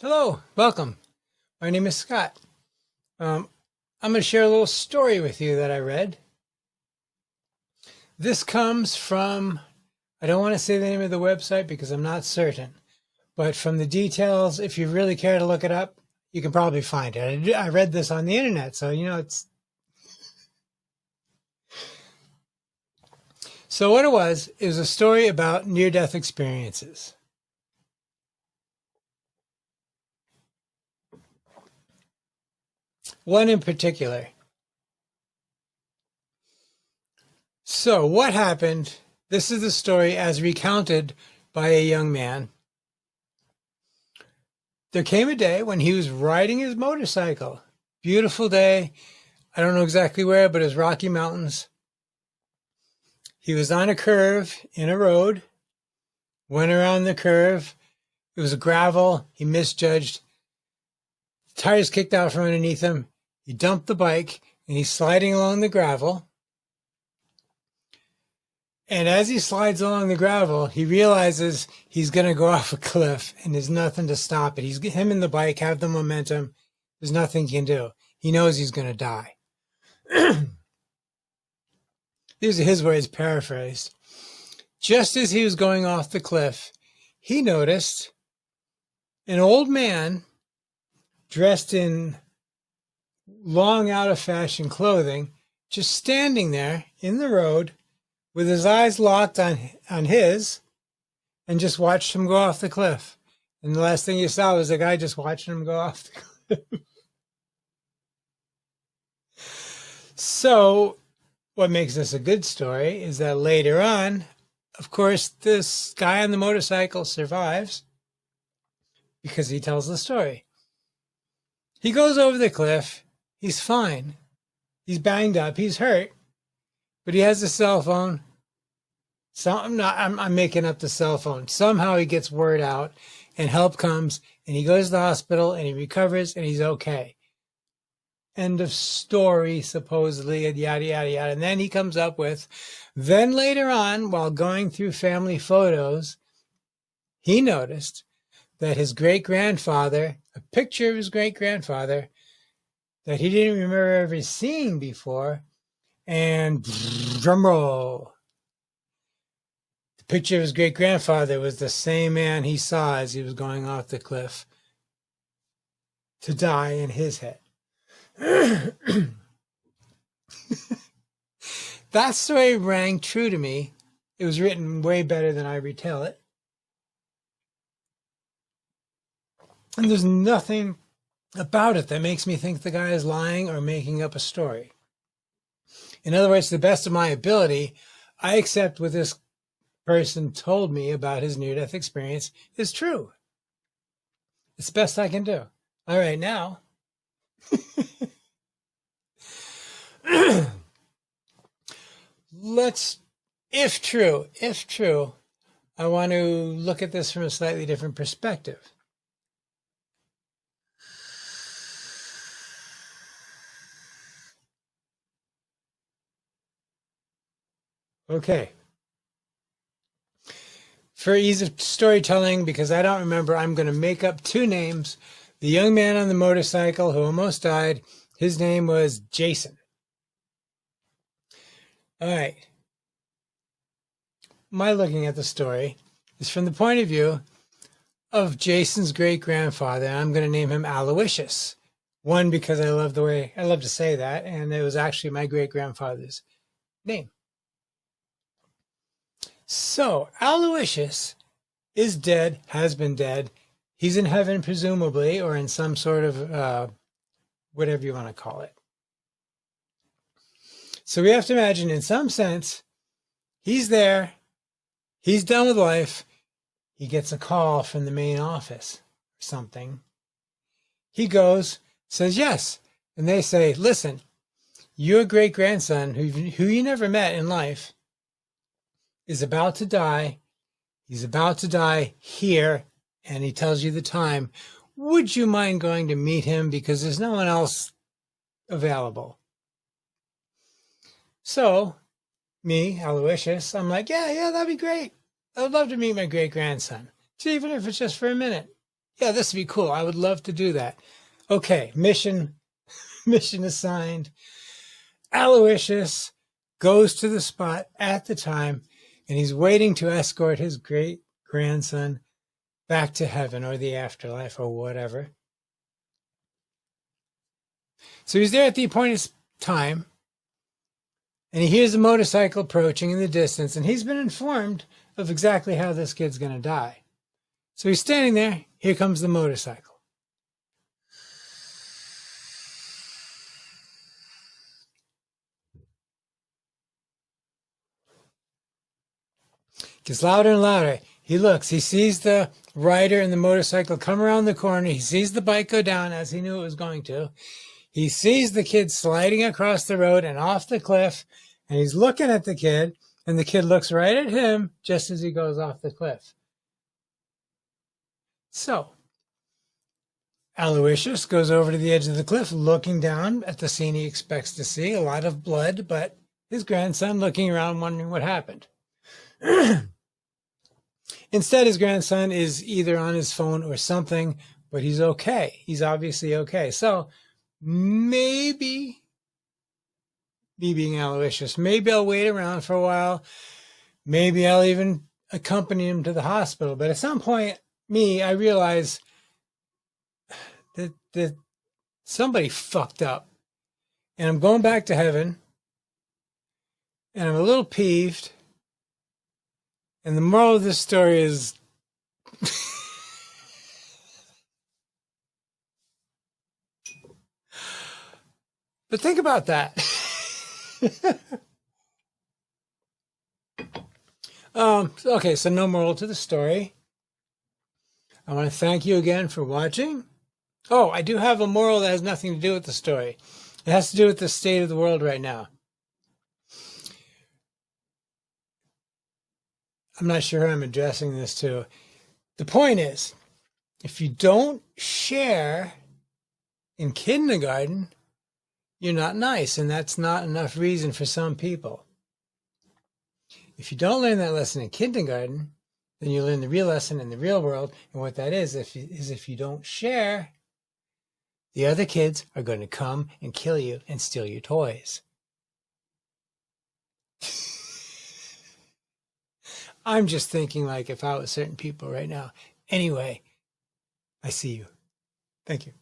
Hello, welcome. My name is Scott. I'm going to share a little story with you that I read. This comes from, I don't want to say the name of the website because I'm not certain, but from the details, if you really care to look it up, you can probably find it. I read this on the internet, so it's... So what it was a story about near-death experiences. One in particular. So what happened? This is the story as recounted by a young man. There came a day when he was riding his motorcycle. Beautiful day. I don't know exactly where, but it was Rocky Mountains. He was on a curve in a road, went around the curve. It was gravel. He misjudged. The tires kicked out from underneath him. He dumped the bike and he's sliding along the gravel. And as he slides along the gravel, he realizes he's going to go off a cliff and there's nothing to stop it. Him and the bike have the momentum. There's nothing he can do. He knows he's going to die. These are his words paraphrased. Just as he was going off the cliff, he noticed an old man dressed in long out of fashion clothing, just standing there in the road with his eyes locked on his, and just watched him go off the cliff. And the last thing you saw was the guy just watching him go off the cliff. So what makes this a good story is that later on, of course, this guy on the motorcycle survives because he tells the story. He goes over the cliff. He's fine. He's banged up. He's hurt. But he has a cell phone. So I'm making up the cell phone. Somehow he gets word out and help comes and he goes to the hospital and he recovers and he's okay. End of story, supposedly, and yada, yada, yada. And then he comes up with, then later on, while going through family photos, he noticed that his great-grandfather, a picture of his great-grandfather, that he didn't remember ever seeing before, and drum roll. The picture of his great-grandfather was the same man he saw as he was going off the cliff to die in his head. That story rang true to me. It was written way better than I retell it. And there's nothing about it that makes me think the guy is lying or making up a story. In other words, to the best of my ability, I accept what this person told me about his near-death experience is true. It's the best I can do. All right, now. If true, I want to look at this from a slightly different perspective. Okay. For ease of storytelling, because I don't remember, I'm going to make up two names. The young man on the motorcycle who almost died, his name was Jason. All right. My looking at the story is from the point of view of Jason's great-grandfather. I'm going to name him Aloysius. One, because I love to say that, and it was actually my great-grandfather's name. So, Aloysius is dead, has been dead. He's in heaven, presumably, or in some sort of, whatever you want to call it. So we have to imagine, in some sense, he's there, he's done with life, he gets a call from the main office or something. He goes, says yes, and they say, listen, your great-grandson, who you never met in life, is about to die. He's about to die here, and he tells you the time. Would you mind going to meet him because there's no one else available? So, me, Aloysius, I'm like, yeah, that'd be great. I'd love to meet my great-grandson, even if it's just for a minute. Yeah, this would be cool. I would love to do that. Okay, mission assigned. Aloysius goes to the spot at the time, and he's waiting to escort his great grandson back to heaven or the afterlife or whatever. So he's there at the appointed time, and he hears a motorcycle approaching in the distance, and he's been informed of exactly how this kid's going to die. So he's standing there. Here comes the motorcycle. Gets louder and louder. He looks. He sees the rider and the motorcycle come around the corner. He sees the bike go down as he knew it was going to. He sees the kid sliding across the road and off the cliff, and he's looking at the kid, and the kid looks right at him just as he goes off the cliff. So Aloysius goes over to the edge of the cliff, looking down at the scene he expects to see, a lot of blood, but his grandson looking around wondering what happened. Instead, his grandson is either on his phone or something, but he's okay. He's obviously okay. So maybe, me being Aloysius, maybe I'll wait around for a while. Maybe I'll even accompany him to the hospital. But at some point, I realize that somebody fucked up. And I'm going back to heaven. And I'm a little peeved. And the moral of this story is but think about that. Okay, so no moral to the story. I want to thank you again for watching. Oh, I do have a moral that has nothing to do with the story. It has to do with the state of the world right now. I'm not sure who I'm addressing this to. The point is, if you don't share in kindergarten, you're not nice, and that's not enough reason for some people. If you don't learn that lesson in kindergarten, then you learn the real lesson in the real world, and what that is if you don't share, the other kids are going to come and kill you and steal your toys. I'm just thinking like if I was certain people right now. Anyway, I see you. Thank you.